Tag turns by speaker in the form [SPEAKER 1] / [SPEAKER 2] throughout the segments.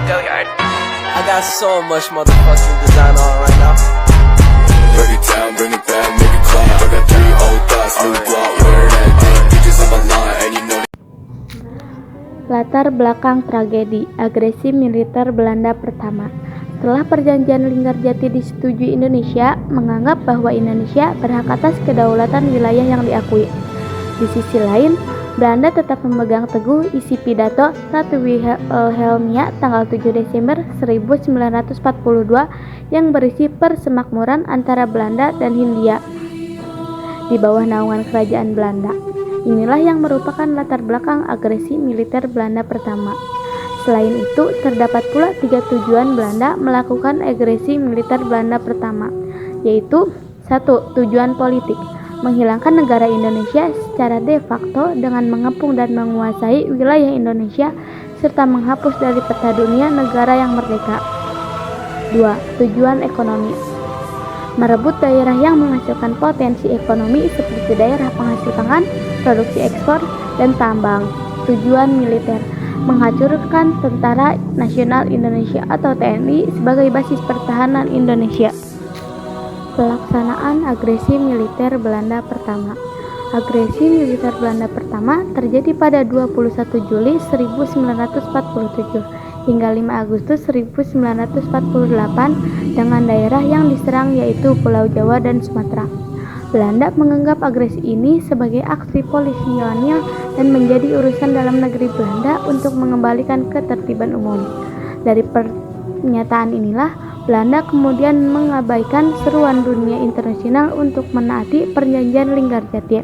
[SPEAKER 1] Go yard. I got so much motherfucking design on right now.
[SPEAKER 2] Break it down, bring it back, make it clap. I got 3 old thoughts, new block, where that damn bitches on my line, and you know.
[SPEAKER 3] Latar belakang tragedi agresi militer Belanda pertama. Setelah perjanjian Linggarjati disetujui, Indonesia menganggap bahwa Indonesia berhak atas kedaulatan wilayah yang diakui. Di sisi lain, Belanda tetap memegang teguh isi pidato Ratu Wilhelmina tanggal 7 Desember 1942 yang berisi persemakmuran antara Belanda dan Hindia di bawah naungan kerajaan Belanda. Inilah yang merupakan latar belakang agresi militer Belanda pertama. Selain itu, terdapat pula 3 tujuan Belanda melakukan agresi militer Belanda pertama, yaitu 1. Tujuan politik, menghilangkan negara Indonesia secara de facto dengan mengepung dan menguasai wilayah Indonesia serta menghapus dari peta dunia negara yang merdeka. 2. Tujuan ekonomi, merebut daerah yang menghasilkan potensi ekonomi seperti daerah penghasil pangan, produksi ekspor, dan tambang. Tujuan militer, menghancurkan Tentara Nasional Indonesia atau TNI sebagai basis pertahanan Indonesia. Pelaksanaan agresi militer Belanda pertama. Agresi militer Belanda pertama terjadi pada 21 Juli 1947 hingga 5 Agustus 1948 dengan daerah yang diserang yaitu Pulau Jawa dan Sumatera. Belanda menganggap agresi ini sebagai aksi polisionil dan menjadi urusan dalam negeri Belanda untuk mengembalikan ketertiban umum. Dari pernyataan inilah Belanda kemudian mengabaikan seruan dunia internasional untuk menaati perjanjian Linggarjati.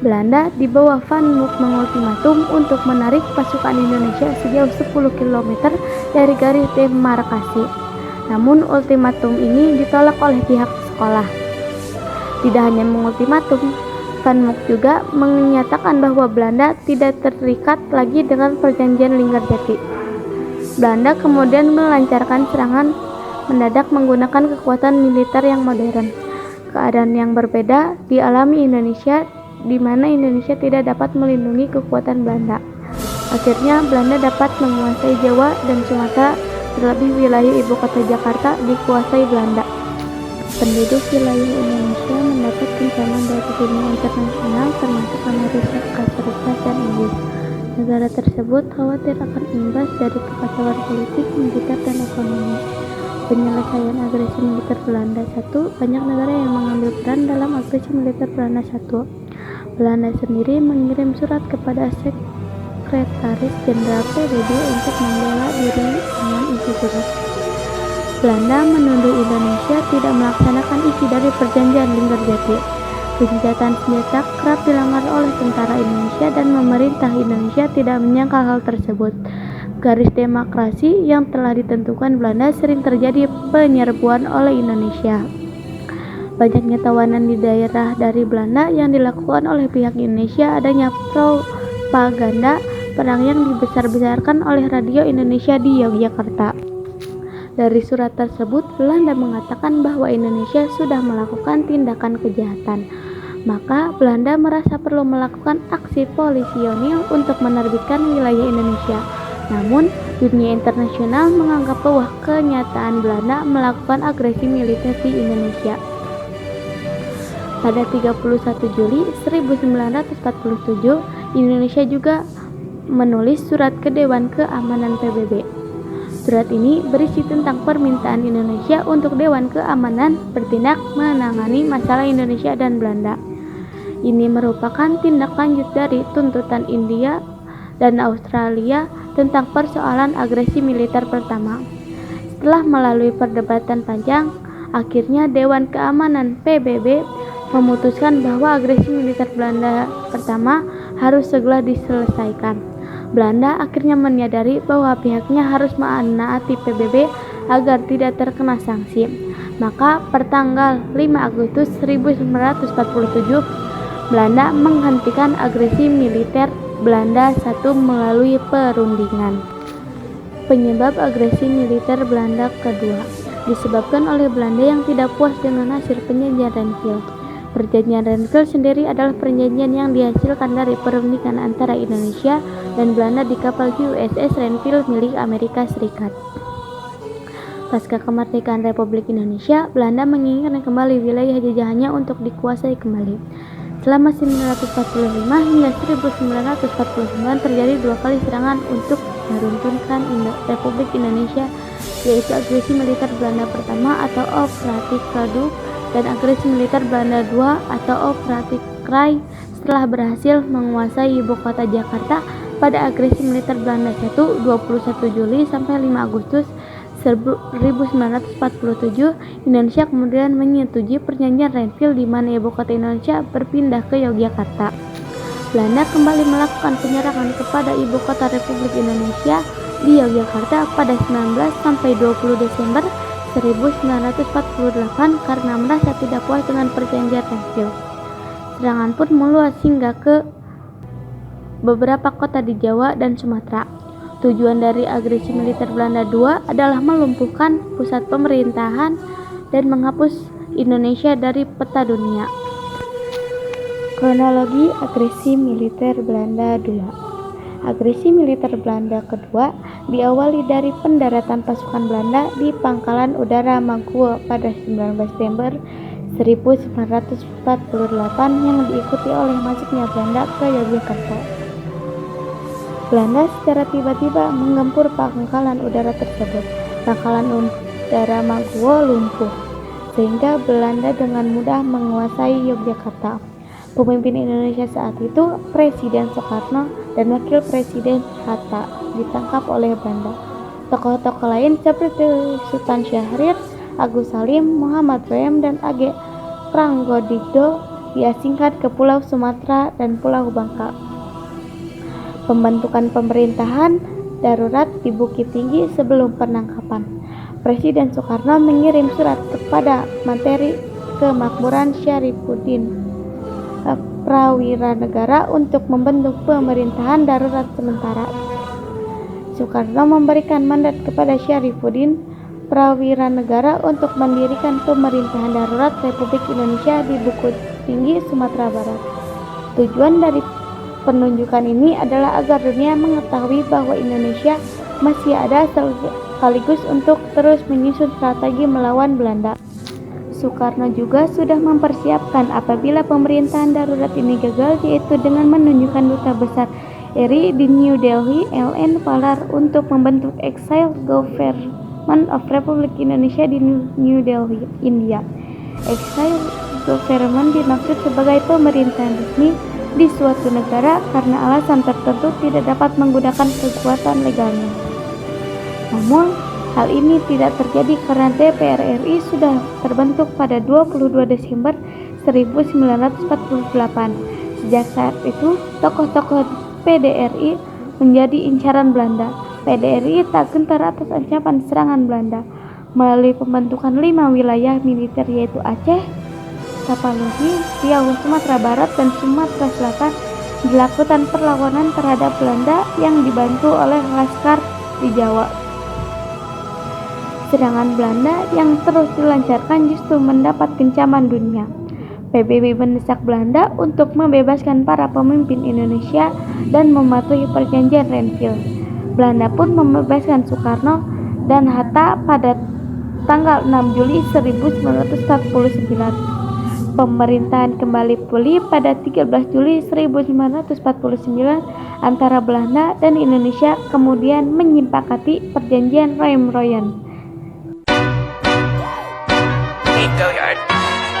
[SPEAKER 3] Belanda di bawah Van Mook mengultimatum untuk menarik pasukan Indonesia sejauh 10 km dari garis demarkasi. Namun ultimatum ini ditolak oleh pihak sekolah. Tidak hanya mengultimatum, Van Mook juga menyatakan bahwa Belanda tidak terikat lagi dengan perjanjian Linggarjati. Belanda kemudian melancarkan serangan mendadak menggunakan kekuatan militer yang modern. Keadaan yang berbeda dialami Indonesia, di mana Indonesia tidak dapat melindungi kekuatan Belanda. Akhirnya Belanda dapat menguasai Jawa dan Sumatera, terlebih wilayah ibu kota Jakarta dikuasai Belanda. Penduduk wilayah Indonesia mendapat ancaman dari dunia internasional termasuk Amerika Serikat dan Inggris. Negara tersebut khawatir akan imbas dari kekacauan politik, militer, dan ekonomi. Penyelesaian agresi militer Belanda 1. Banyak negara yang mengambil peran dalam agresi militer Belanda 1. Belanda sendiri mengirim surat kepada Sekretaris Jenderal PBB untuk membela diri dengan isi surat. Belanda menuduh Indonesia tidak melaksanakan isi dari perjanjian Linggarjati. Gencatan senjata kerap dilanggar oleh tentara Indonesia dan pemerintah Indonesia tidak menyangkal hal tersebut. Garis demarkasi yang telah ditentukan Belanda sering terjadi penyerbuan oleh Indonesia. Banyaknya tawanan di daerah dari Belanda yang dilakukan oleh pihak Indonesia, adanya propaganda perang yang dibesar-besarkan oleh Radio Indonesia di Yogyakarta. Dari surat tersebut, Belanda mengatakan bahwa Indonesia sudah melakukan tindakan kejahatan. Maka Belanda merasa perlu melakukan aksi polisionil untuk menerbitkan wilayah Indonesia. Namun, dunia internasional menganggap bahwa kenyataan Belanda melakukan agresi militer di Indonesia. Pada 31 Juli 1947, Indonesia juga menulis surat ke Dewan Keamanan PBB. Surat ini berisi tentang permintaan Indonesia untuk Dewan Keamanan bertindak menangani masalah Indonesia dan Belanda. Ini merupakan tindak lanjut dari tuntutan India dan Australia tentang persoalan agresi militer pertama. Setelah melalui perdebatan panjang, akhirnya Dewan Keamanan PBB memutuskan bahwa agresi militer Belanda pertama harus segera diselesaikan. Belanda akhirnya menyadari bahwa pihaknya harus menaati PBB agar tidak terkena sanksi. Maka pertanggal 5 Agustus 1947, Belanda menghentikan agresi militer Belanda 1 melalui perundingan. Penyebab agresi militer Belanda kedua disebabkan oleh Belanda yang tidak puas dengan hasil penjajahan Renville. Perjanjian Renville sendiri adalah perjanjian yang dihasilkan dari pernikahan antara Indonesia dan Belanda di kapal USS Renville milik Amerika Serikat. Pasca kemerdekaan Republik Indonesia, Belanda menginginkan kembali wilayah jajahannya untuk dikuasai kembali. Selama 1945 hingga 1949 terjadi 2 kali serangan untuk meruntuhkan Republik Indonesia, yaitu agresi militer Belanda pertama atau Operatie Kadu dan agresi militer Belanda II atau Operatie Kraj setelah berhasil menguasai ibu kota Jakarta. Pada agresi militer Belanda 1, 21 Juli sampai 5 Agustus 1947, Indonesia kemudian menyetujui perjanjian Renville di mana ibu kota Indonesia berpindah ke Yogyakarta. Belanda kembali melakukan penyerangan kepada ibu kota Republik Indonesia di Yogyakarta pada 19 sampai 20 Desember 1948 karena merasa tidak puas dengan perjanjian Renville. Serangan pun meluas hingga ke beberapa kota di Jawa dan Sumatera. Tujuan dari agresi militer Belanda II adalah melumpuhkan pusat pemerintahan dan menghapus Indonesia dari peta dunia. Kronologi agresi militer Belanda II. Agresi militer Belanda kedua diawali dari pendaratan pasukan Belanda di Pangkalan Udara Mangkuo pada 19 Desember 1948 yang diikuti oleh masuknya Belanda ke Yogyakarta. Belanda secara tiba-tiba menggempur pangkalan udara tersebut. Pangkalan udara Mangkuo lumpuh, sehingga Belanda dengan mudah menguasai Yogyakarta. Pemimpin Indonesia saat itu, Presiden Soekarno dan Wakil Presiden Hatta, ditangkap oleh Belanda. Tokoh-tokoh lain seperti Sultan Syahrir, Agus Salim, Muhammad Rem, dan A.G. Pranggodigdo diasingkan ke Pulau Sumatera dan Pulau Bangka. Pembentukan pemerintahan darurat di Bukit Tinggi sebelum penangkapan. Presiden Soekarno mengirim surat kepada Menteri Kemakmuran Syarifuddin Prawiranegara untuk membentuk pemerintahan darurat sementara. Soekarno memberikan mandat kepada Syarifuddin Prawiranegara untuk mendirikan pemerintahan darurat Republik Indonesia di Bukit Tinggi, Sumatera Barat. Tujuan dari penunjukan ini adalah agar dunia mengetahui bahwa Indonesia masih ada sekaligus untuk terus menyusun strategi melawan Belanda. Soekarno juga sudah mempersiapkan apabila pemerintahan darurat ini gagal, yaitu dengan menunjukkan duta besar RI di New Delhi, L.N. Palar, untuk membentuk Exile Government of Republic Indonesia di New Delhi, India. Exile Government dimaksud sebagai pemerintahan resmi di suatu negara karena alasan tertentu tidak dapat menggunakan kekuatan legalnya. Namun, hal ini tidak terjadi karena DPR RI sudah terbentuk pada 22 Desember 1948. Sejak saat itu, tokoh-tokoh PDRI menjadi incaran Belanda. PDRI tak gentar atas ancaman serangan Belanda. Melalui pembentukan 5 wilayah militer yaitu Aceh, Tapanuli, Riau, Sumatera Barat, dan Sumatera Selatan, dilakukan perlawanan terhadap Belanda yang dibantu oleh Laskar di Jawa. Serangan Belanda yang terus dilancarkan justru mendapat kencaman dunia. PBB mendesak Belanda untuk membebaskan para pemimpin Indonesia dan mematuhi perjanjian Renville. Belanda pun membebaskan Soekarno dan Hatta pada tanggal 6 Juli 1949. Pemerintahan kembali pulih pada 13 Juli 1949 antara Belanda dan Indonesia, kemudian menyepakati perjanjian Rhine-Royan.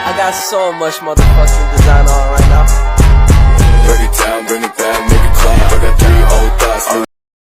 [SPEAKER 1] I got so much motherfucking design on right now.